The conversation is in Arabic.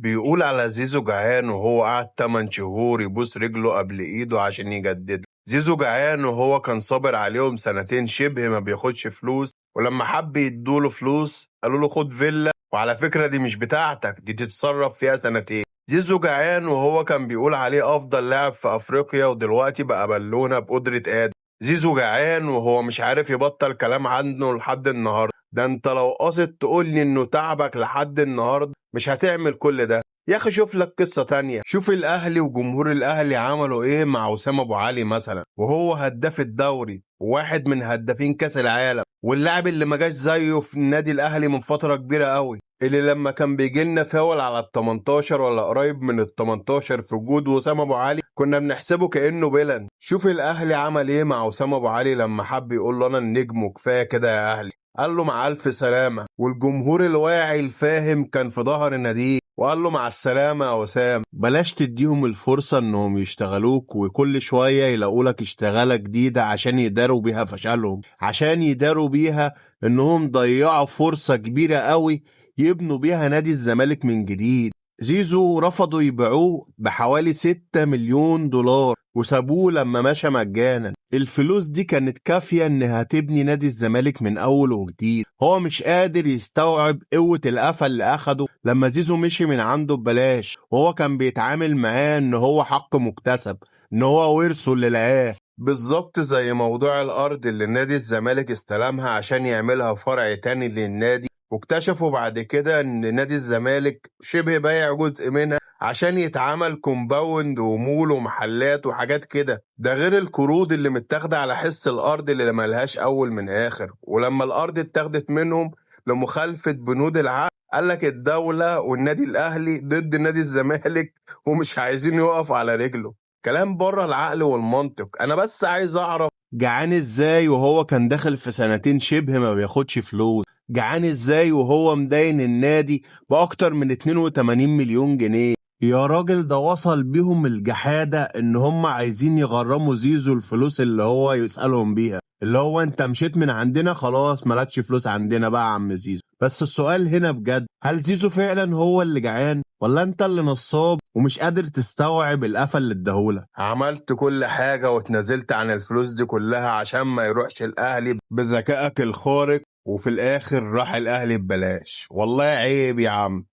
بيقول على زيزو جعان وهو قعد 8 شهور يبوس رجله قبل ايده عشان يجدد. زيزو جعان وهو كان صابر عليهم سنتين شبه ما بياخدش فلوس، ولما حب يدوله فلوس قالوا له خد فيلا، وعلى فكرة دي مش بتاعتك، دي تتصرف فيها سنتين. زيزو جعان وهو كان بيقول عليه افضل لاعب في افريقيا، ودلوقتي بقى بالونة بقدرة قادر. زيزو جعان وهو مش عارف يبطل كلام عنه لحد النهارده. ده انت لو قاصد تقولي انه تعبك لحد النهارده مش هتعمل كل ده. يا اخي شوف لك قصة تانية، شوف الاهلي وجمهور الاهلي عملوا ايه مع اسامة ابو علي مثلا، وهو هداف الدوري وواحد من هدافين كاس العالم، واللاعب اللي ما جاش زيه في النادي الاهلي من فترة كبيرة قوي، اللي لما كان بيجي لنا فاول على ال 18 ولا قريب من ال 18 في وجود اسامة ابو علي كنا بنحسبه كانه بيلن. شوف الاهلي عمل ايه مع اسامة ابو علي لما حب يقول له انا النجم وكفايه كده يا اهلي، قال له مع الف سلامه، والجمهور الواعي الفاهم كان في ظهر النادي وقال له مع السلامه يا وسام. بلاش تديهم الفرصه انهم يشتغلوك وكل شويه يلاقوا لك اشتغاله جديده عشان يداروا بيها فشلهم، عشان يداروا بيها انهم ضيعوا فرصه كبيره قوي يبنوا بيها نادي الزمالك من جديد. زيزو رفضوا يبيعوه بحوالي 6 مليون دولار وسابوه لما مشى مجانا. الفلوس دي كانت كافية انها تبني نادي الزمالك من اول وجديد. هو مش قادر يستوعب قوة القفا اللي اخده لما زيزو مشي من عنده ببلاش، وهو كان بيتعامل معاه ان هو حق مكتسب، ان هو ورثه اللي لقاه. بالظبط زي موضوع الارض اللي نادي الزمالك استلمها عشان يعملها فرع تاني للنادي، واكتشفوا بعد كده ان نادي الزمالك شبه بايع جزء منها عشان يتعمل كومباوند ومول ومحلات وحاجات كده. ده غير القروض اللي متاخده على حس الارض اللي ملهاش اول من اخر. ولما الارض اتاخدت منهم لمخالفه بنود العقد قالك الدوله والنادي الاهلي ضد نادي الزمالك ومش عايزين يقف على رجله. كلام بره العقل والمنطق. انا بس عايز اعرف جعان ازاي وهو كان داخل في سنتين شبه ما بياخدش فلوس؟ جعان ازاي وهو مدين النادي باكتر من 82 مليون جنيه؟ يا راجل ده وصل بيهم الجحادة ان هم عايزين يغرموا زيزو الفلوس اللي هو يسألهم بيها، اللي هو انت مشيت من عندنا خلاص مالكش فلوس عندنا بقى يا عم زيزو. بس السؤال هنا بجد، هل زيزو فعلا هو اللي جعان ولا انت اللي نصاب ومش قادر تستوعب القفا اللي اداهولك؟ عملت كل حاجة واتنازلت عن الفلوس دي كلها عشان ما يروحش الاهلي بذكائك الخارق، وفي الاخر راح الاهلي ببلاش. والله عيب يا عم.